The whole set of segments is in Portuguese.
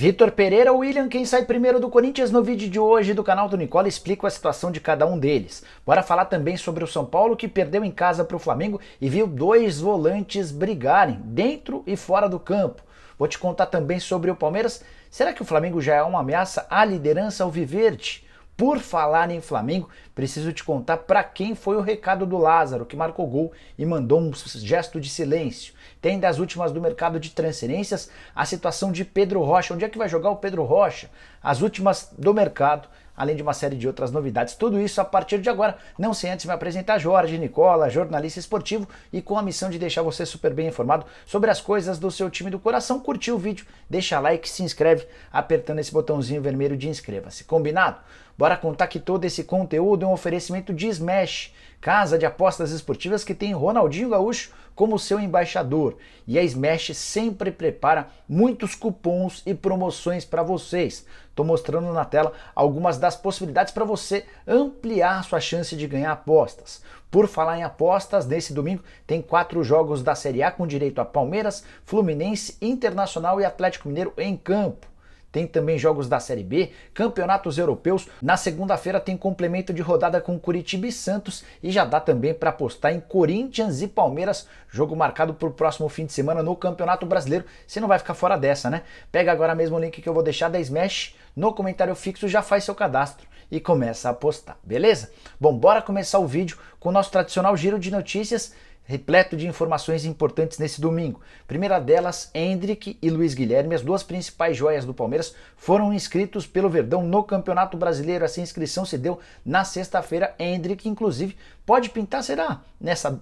Vitor Pereira ou William, quem sai primeiro do Corinthians? No vídeo de hoje do canal do Nicola explico a situação de cada um deles. Bora falar também sobre o São Paulo, que perdeu em casa para o Flamengo e viu dois volantes brigarem dentro e fora do campo. Vou te contar também sobre o Palmeiras. Será que o Flamengo já é uma ameaça à liderança alviverde? Por falar em Flamengo, preciso te contar para quem foi o recado do Lázaro, que marcou gol e mandou um gesto de silêncio. Tem das últimas do mercado de transferências, a situação de Pedro Rocha. Onde é que vai jogar o Pedro Rocha? As últimas do mercado, além de uma série de outras novidades. Tudo isso a partir de agora, não sem antes me apresentar. Jorge Nicola, jornalista esportivo e com a missão de deixar você super bem informado sobre as coisas do seu time do coração. Curtiu o vídeo? Deixa like, se inscreve apertando esse botãozinho vermelho de inscreva-se. Combinado? Bora contar que todo esse conteúdo é um oferecimento de Smash, casa de apostas esportivas que tem Ronaldinho Gaúcho como seu embaixador. E a Smash sempre prepara muitos cupons e promoções para vocês. Estou mostrando na tela algumas das possibilidades para você ampliar sua chance de ganhar apostas. Por falar em apostas, nesse domingo tem 4 jogos da Série A com direito a Palmeiras, Fluminense, Internacional e Atlético Mineiro em campo. Tem também jogos da Série B, campeonatos europeus. Na segunda-feira tem complemento de rodada com Curitiba e Santos e já dá também para apostar em Corinthians e Palmeiras, jogo marcado para o próximo fim de semana no Campeonato Brasileiro. Você não vai ficar fora dessa, né? Pega agora mesmo o link que eu vou deixar da Smash no comentário fixo, já faz seu cadastro e começa a apostar, beleza? Bom, bora começar o vídeo com o nosso tradicional giro de notícias, repleto de informações importantes nesse domingo. Primeira delas, Endrick e Luiz Guilherme, as duas principais joias do Palmeiras, foram inscritos pelo Verdão no Campeonato Brasileiro. Essa inscrição se deu na sexta-feira. Endrick, inclusive, pode pintar, será?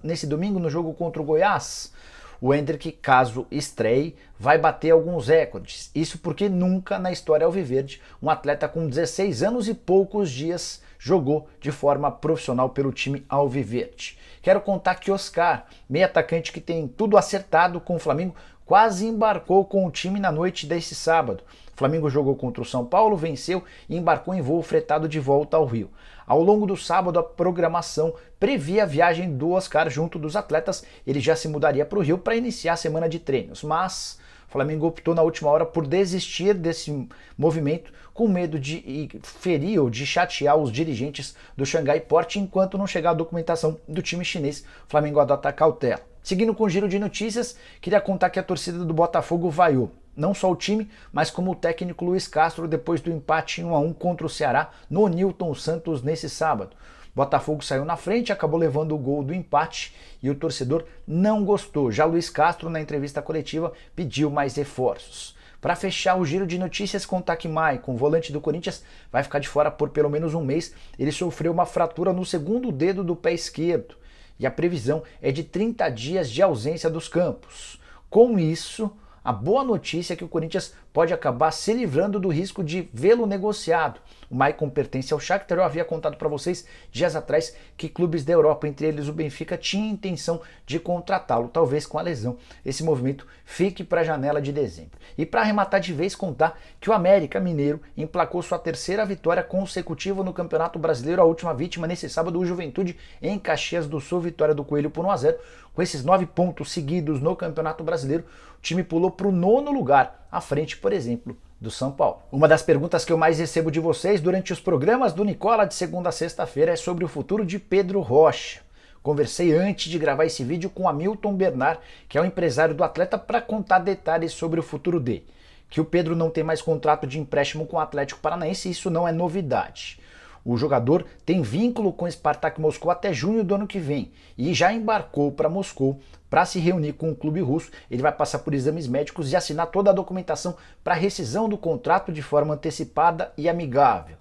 Nesse domingo no jogo contra o Goiás? O Endrick, caso estreie, vai bater alguns recordes. Isso porque nunca na história alviverde um atleta com 16 anos e poucos dias jogou de forma profissional pelo time alviverde. Quero contar que Oscar, meio atacante que tem tudo acertado com o Flamengo, quase embarcou com o time na noite desse sábado. O Flamengo jogou contra o São Paulo, venceu e embarcou em voo fretado de volta ao Rio. Ao longo do sábado, a programação previa a viagem do Oscar junto dos atletas. Ele já se mudaria para o Rio para iniciar a semana de treinos, mas o Flamengo optou na última hora por desistir desse movimento com medo de ferir ou de chatear os dirigentes do Xangai Port enquanto não chegar a documentação do time chinês. O Flamengo adota cautela. Seguindo com o giro de notícias, queria contar que a torcida do Botafogo vaiou não só o time, mas como o técnico Luiz Castro depois do empate em 1-1 contra o Ceará no Newton Santos nesse sábado. Botafogo saiu na frente, acabou levando o gol do empate e o torcedor não gostou. Já Luiz Castro, na entrevista coletiva, pediu mais reforços. Para fechar o giro de notícias, contar que Maicon, volante do Corinthians, vai ficar de fora por pelo menos um mês. Ele sofreu uma fratura no segundo dedo do pé esquerdo e a previsão é de 30 dias de ausência dos campos. Com isso, a boa notícia é que o Corinthians pode acabar se livrando do risco de vê-lo negociado. O Maicon pertence ao Shakhtar. Eu havia contado para vocês dias atrás que clubes da Europa, entre eles o Benfica, tinham intenção de contratá-lo, talvez com a lesão. Esse movimento fique para a janela de dezembro. E para arrematar de vez, contar que o América Mineiro emplacou sua terceira vitória consecutiva no Campeonato Brasileiro. A última vítima nesse sábado, o Juventude em Caxias do Sul, vitória do Coelho por 1-0. Com esses 9 pontos seguidos no Campeonato Brasileiro, o time pulou para o 9º lugar, à frente, por exemplo, do São Paulo. Uma das perguntas que eu mais recebo de vocês durante os programas do Nicola de segunda a sexta-feira é sobre o futuro de Pedro Rocha. Conversei antes de gravar esse vídeo com Hamilton Bernard, que é o empresário do atleta, para contar detalhes sobre o futuro dele. Que o Pedro não tem mais contrato de empréstimo com o Atlético Paranaense, isso não é novidade. O jogador tem vínculo com o Spartak Moscou até junho do ano que vem e já embarcou para Moscou para se reunir com o clube russo. Ele vai passar por exames médicos e assinar toda a documentação para rescisão do contrato de forma antecipada e amigável.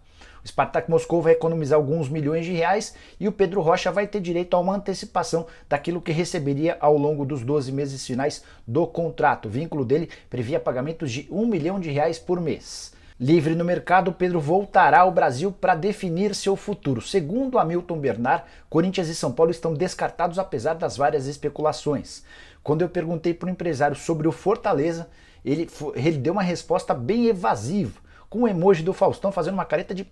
O Spartak Moscou vai economizar alguns milhões de reais e o Pedro Rocha vai ter direito a uma antecipação daquilo que receberia ao longo dos 12 meses finais do contrato. O vínculo dele previa pagamentos de R$1 milhão por mês. Livre no mercado, Pedro voltará ao Brasil para definir seu futuro. Segundo Hamilton Bernard, Corinthians e São Paulo estão descartados apesar das várias especulações. Quando eu perguntei para o empresário sobre o Fortaleza, ele deu uma resposta bem evasiva, com o emoji do Faustão fazendo uma careta de...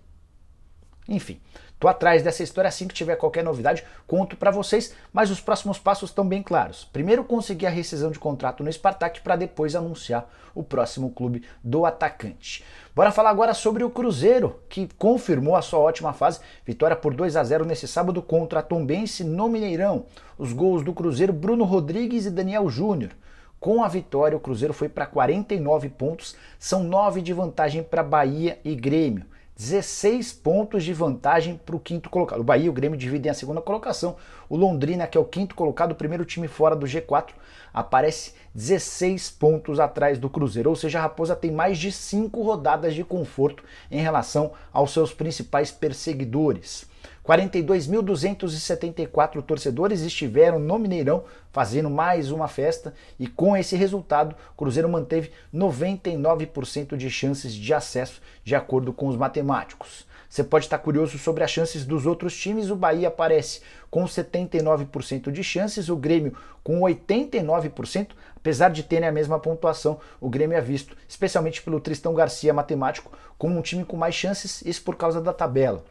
Enfim, tô atrás dessa história, assim que tiver qualquer novidade, conto para vocês, mas os próximos passos estão bem claros. Primeiro, conseguir a rescisão de contrato no Spartak para depois anunciar o próximo clube do atacante. Bora falar agora sobre o Cruzeiro, que confirmou a sua ótima fase, vitória por 2-0 nesse sábado contra a Tombense no Mineirão. Os gols do Cruzeiro, Bruno Rodrigues e Daniel Júnior. Com a vitória, o Cruzeiro foi para 49 pontos, são 9 de vantagem para Bahia e Grêmio. 16 pontos de vantagem para o quinto colocado. O Bahia e o Grêmio dividem a segunda colocação. O Londrina, que é o quinto colocado, o primeiro time fora do G4, aparece 16 pontos atrás do Cruzeiro. Ou seja, a Raposa tem mais de 5 rodadas de conforto em relação aos seus principais perseguidores. 42.274 torcedores estiveram no Mineirão fazendo mais uma festa e com esse resultado o Cruzeiro manteve 99% de chances de acesso de acordo com os matemáticos. Você pode estar curioso sobre as chances dos outros times, o Bahia aparece com 79% de chances, o Grêmio com 89%, apesar de terem a mesma pontuação, o Grêmio é visto, especialmente pelo Tristão Garcia matemático, como um time com mais chances, isso por causa da tabela.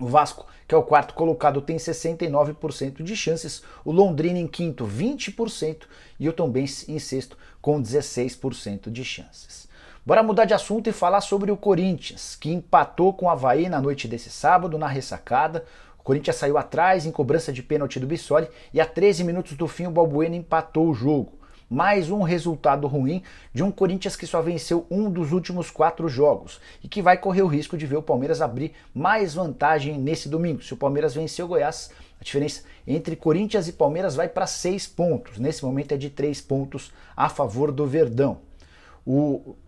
O Vasco, que é o quarto colocado, tem 69% de chances, o Londrina em quinto, 20%, e o Tombense em sexto, com 16% de chances. Bora mudar de assunto e falar sobre o Corinthians, que empatou com o Avaí na noite desse sábado, na ressacada. O Corinthians saiu atrás em cobrança de pênalti do Bissoli e a 13 minutos do fim o Balbuena empatou o jogo. Mais um resultado ruim de um Corinthians que só venceu um dos últimos 4 jogos e que vai correr o risco de ver o Palmeiras abrir mais vantagem nesse domingo. Se o Palmeiras vencer o Goiás, a diferença entre Corinthians e Palmeiras vai para 6 pontos. Nesse momento é de 3 pontos a favor do Verdão.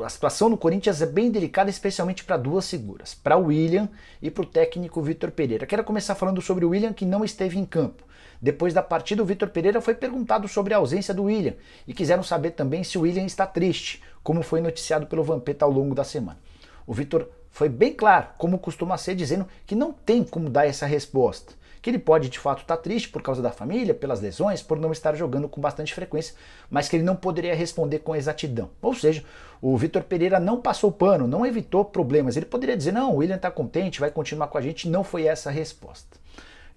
A situação no Corinthians é bem delicada, especialmente para duas figuras, para o William e para o técnico Vitor Pereira. Quero começar falando sobre o William, que não esteve em campo. Depois da partida, o Vitor Pereira foi perguntado sobre a ausência do William e quiseram saber também se o William está triste, como foi noticiado pelo Vampeta ao longo da semana. O Vitor foi bem claro, como costuma ser, dizendo que não tem como dar essa resposta, que ele pode de fato estar triste por causa da família, pelas lesões, por não estar jogando com bastante frequência, mas que ele não poderia responder com exatidão. Ou seja, o Vitor Pereira não passou pano, não evitou problemas. Ele poderia dizer, não, o William está contente, vai continuar com a gente, não foi essa a resposta.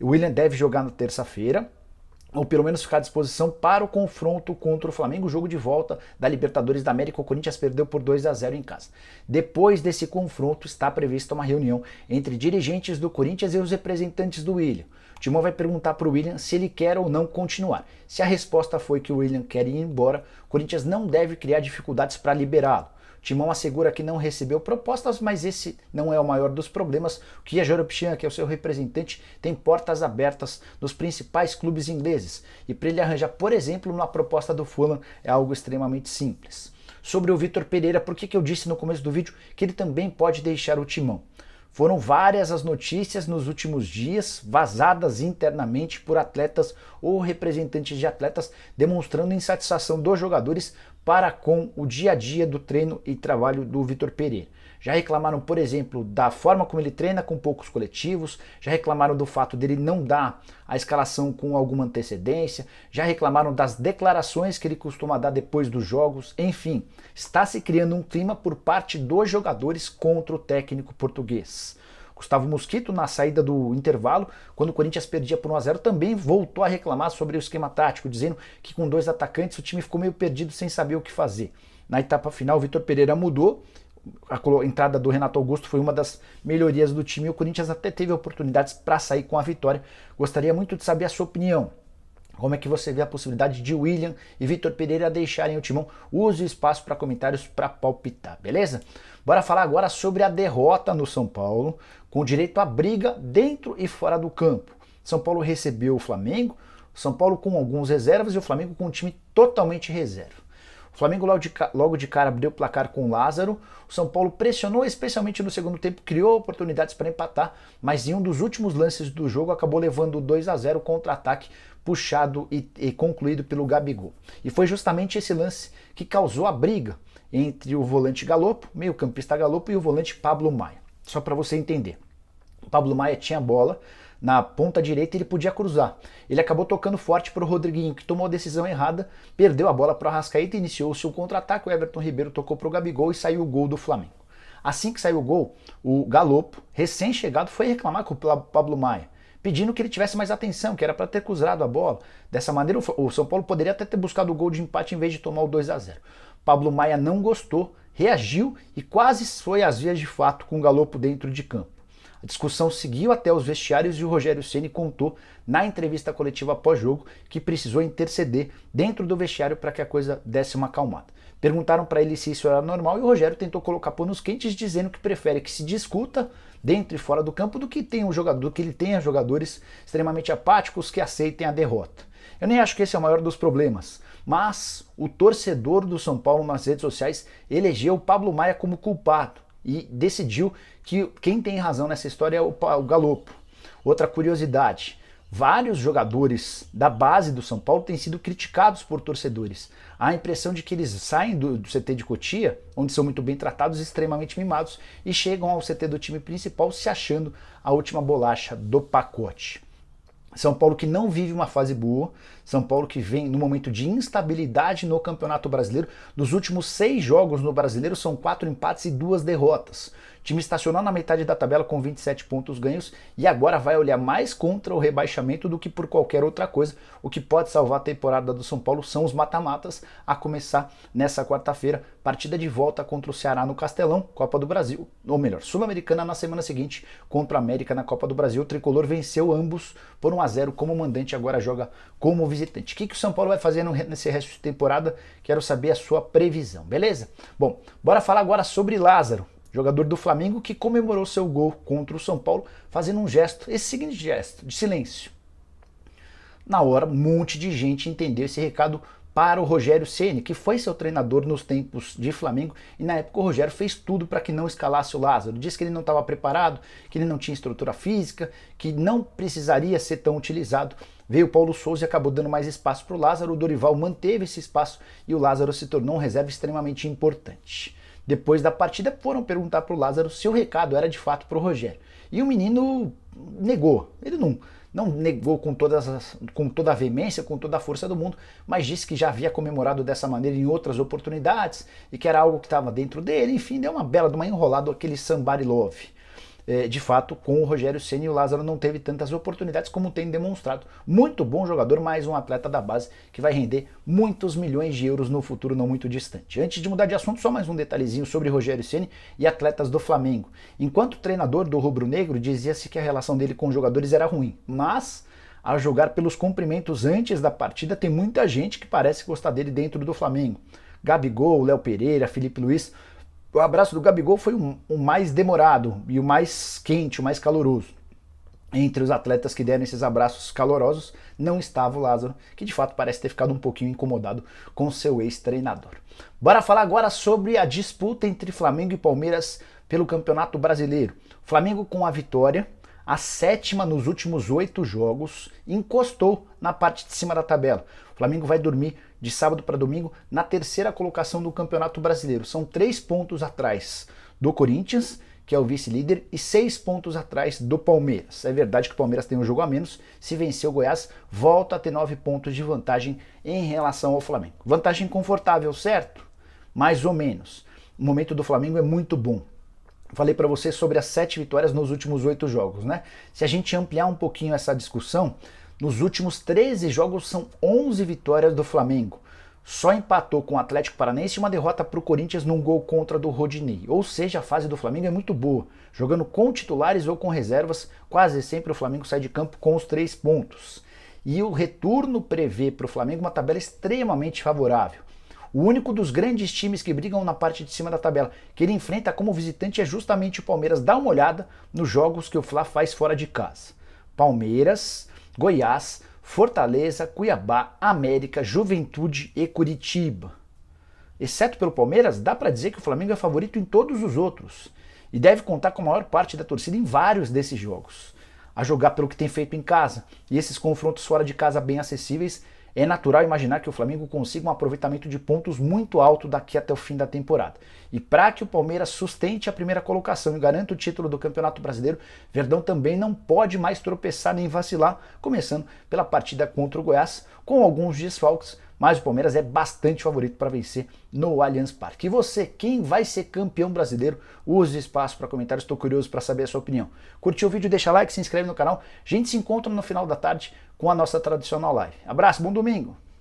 O William deve jogar na terça-feira, ou pelo menos ficar à disposição para o confronto contra o Flamengo, o jogo de volta da Libertadores da América. O Corinthians perdeu por 2-0 em casa. Depois desse confronto está prevista uma reunião entre dirigentes do Corinthians e os representantes do William. O Timão vai perguntar para o William se ele quer ou não continuar. Se a resposta foi que o William quer ir embora, o Corinthians não deve criar dificuldades para liberá-lo. Timão assegura que não recebeu propostas, mas esse não é o maior dos problemas. O Kia Joropchian, que é o seu representante, tem portas abertas nos principais clubes ingleses. E para ele arranjar, por exemplo, uma proposta do Fulham é algo extremamente simples. Sobre o Vitor Pereira, por que eu disse no começo do vídeo que ele também pode deixar o Timão? Foram várias as notícias nos últimos dias, vazadas internamente por atletas ou representantes de atletas, demonstrando insatisfação dos jogadores para com o dia a dia do treino e trabalho do Vitor Pereira. Já reclamaram, por exemplo, da forma como ele treina com poucos coletivos, já reclamaram do fato dele não dar a escalação com alguma antecedência, já reclamaram das declarações que ele costuma dar depois dos jogos, enfim, está se criando um clima por parte dos jogadores contra o técnico português. Gustavo Mosquito, na saída do intervalo, quando o Corinthians perdia por 1-0, também voltou a reclamar sobre o esquema tático, dizendo que com 2 atacantes o time ficou meio perdido sem saber o que fazer. Na etapa final, o Vitor Pereira mudou, a entrada do Renato Augusto foi uma das melhorias do time e o Corinthians até teve oportunidades para sair com a vitória. Gostaria muito de saber a sua opinião. Como é que você vê a possibilidade de William e Vitor Pereira deixarem o Timão? Use o espaço para comentários para palpitar, beleza? Bora falar agora sobre a derrota no São Paulo, com direito à briga dentro e fora do campo. São Paulo recebeu o Flamengo, São Paulo com alguns reservas e o Flamengo com um time totalmente reserva. O Flamengo logo de cara abriu o placar com o Lázaro, o São Paulo pressionou especialmente no segundo tempo, criou oportunidades para empatar, mas em um dos últimos lances do jogo acabou levando 2-0 contra-ataque puxado e concluído pelo Gabigol. E foi justamente esse lance que causou a briga entre o volante Galopo, meio-campista Galopo, e o volante Pablo Maia. Só para você entender, o Pablo Maia tinha a bola na ponta direita e ele podia cruzar. Ele acabou tocando forte para o Rodriguinho, que tomou a decisão errada, perdeu a bola para o Arrascaeta e iniciou-se um contra-ataque. O Everton Ribeiro tocou para o Gabigol e saiu o gol do Flamengo. Assim que saiu o gol, o Galopo, recém-chegado, foi reclamar com o Pablo Maia, pedindo que ele tivesse mais atenção, que era para ter cruzado a bola. Dessa maneira, o São Paulo poderia até ter buscado o gol de empate em vez de tomar o 2-0. Pablo Maia não gostou, reagiu e quase foi às vias de fato com o Galopo dentro de campo. A discussão seguiu até os vestiários e o Rogério Ceni contou na entrevista coletiva pós-jogo que precisou interceder dentro do vestiário para que a coisa desse uma acalmada. Perguntaram para ele se isso era normal e o Rogério tentou colocar panos quentes, dizendo que prefere que se discuta dentro e fora do campo do que ele tenha jogadores extremamente apáticos que aceitem a derrota. Eu nem acho que esse é o maior dos problemas, mas o torcedor do São Paulo nas redes sociais elegeu o Pablo Maia como culpado e decidiu que quem tem razão nessa história é o Galopo. Outra curiosidade, vários jogadores da base do São Paulo têm sido criticados por torcedores. Há a impressão de que eles saem do CT de Cotia, onde são muito bem tratados e extremamente mimados, e chegam ao CT do time principal se achando a última bolacha do pacote. São Paulo que não vive uma fase boa, São Paulo que vem num momento de instabilidade no Campeonato Brasileiro. Dos últimos 6 jogos no Brasileiro são 4 empates e 2 derrotas. O time estacionou na metade da tabela com 27 pontos ganhos e agora vai olhar mais contra o rebaixamento do que por qualquer outra coisa. O que pode salvar a temporada do São Paulo são os mata-matas, a começar nessa quarta-feira, partida de volta contra o Ceará no Castelão, Copa do Brasil, ou melhor, Sul-Americana na semana seguinte contra a América na Copa do Brasil. O tricolor venceu ambos por 1-0 como mandante, agora joga como visitante. O que o São Paulo vai fazer nesse resto de temporada? Quero saber a sua previsão, beleza? Bom, bora falar agora sobre Lázaro, jogador do Flamengo que comemorou seu gol contra o São Paulo fazendo um gesto, esse seguinte gesto, de silêncio. Na hora, um monte de gente entendeu esse recado para o Rogério Ceni, que foi seu treinador nos tempos de Flamengo, e na época o Rogério fez tudo para que não escalasse o Lázaro. Disse que ele não estava preparado, que ele não tinha estrutura física, que não precisaria ser tão utilizado. Veio o Paulo Souza e acabou dando mais espaço para o Lázaro, o Dorival manteve esse espaço e o Lázaro se tornou um reserva extremamente importante. Depois da partida foram perguntar para o Lázaro se o recado era de fato para o Rogério. E o menino negou, ele não negou com toda a veemência, com toda a força do mundo, mas disse que já havia comemorado dessa maneira em outras oportunidades e que era algo que estava dentro dele. Enfim, deu uma bela de uma enrolada, aquele somebody love. De fato, com o Rogério Ceni, o Lázaro não teve tantas oportunidades como tem demonstrado. Muito bom jogador, mais um atleta da base que vai render muitos milhões de euros no futuro não muito distante. Antes de mudar de assunto, só mais um detalhezinho sobre Rogério Ceni e atletas do Flamengo. Enquanto treinador do rubro-negro, dizia-se que a relação dele com os jogadores era ruim, mas ao jogar pelos cumprimentos antes da partida, tem muita gente que parece gostar dele dentro do Flamengo. Gabigol, Léo Pereira, Felipe Luiz. O abraço do Gabigol foi o mais demorado e o mais quente, o mais caloroso. Entre os atletas que deram esses abraços calorosos não estava o Lázaro, que de fato parece ter ficado um pouquinho incomodado com seu ex-treinador. Bora falar agora sobre a disputa entre Flamengo e Palmeiras pelo Campeonato Brasileiro. Flamengo com a vitória, a 7ª nos últimos 8 jogos, encostou na parte de cima da tabela. O Flamengo vai dormir de sábado para domingo na 3ª colocação do Campeonato Brasileiro. São 3 pontos atrás do Corinthians, que é o vice-líder, e 6 pontos atrás do Palmeiras. É verdade que o Palmeiras tem um jogo a menos. Se vencer o Goiás, volta a ter 9 pontos de vantagem em relação ao Flamengo. Vantagem confortável, certo? Mais ou menos. O momento do Flamengo é muito bom. Falei para você sobre as 7 vitórias nos últimos 8 jogos, né? Se a gente ampliar um pouquinho essa discussão, nos últimos 13 jogos são 11 vitórias do Flamengo. Só empatou com o Atlético Paranaense e uma derrota para o Corinthians num gol contra do Rodinei. Ou seja, a fase do Flamengo é muito boa. Jogando com titulares ou com reservas, quase sempre o Flamengo sai de campo com os 3 pontos. E o retorno prevê para o Flamengo uma tabela extremamente favorável. O único dos grandes times que brigam na parte de cima da tabela que ele enfrenta como visitante é justamente o Palmeiras. Dá uma olhada nos jogos que o Fla faz fora de casa. Palmeiras, Goiás, Fortaleza, Cuiabá, América, Juventude e Curitiba. Exceto pelo Palmeiras, dá para dizer que o Flamengo é favorito em todos os outros e deve contar com a maior parte da torcida em vários desses jogos. A jogar pelo que tem feito em casa e esses confrontos fora de casa bem acessíveis, é natural imaginar que o Flamengo consiga um aproveitamento de pontos muito alto daqui até o fim da temporada. E para que o Palmeiras sustente a primeira colocação e garanta o título do Campeonato Brasileiro, Verdão também não pode mais tropeçar nem vacilar, começando pela partida contra o Goiás, com alguns desfalques, mas o Palmeiras é bastante favorito para vencer no Allianz Parque. E você, quem vai ser campeão brasileiro? Use espaço para comentários, estou curioso para saber a sua opinião. Curtiu o vídeo, deixa like, se inscreve no canal. A gente se encontra no final da tarde com a nossa tradicional live. Abraço, bom domingo!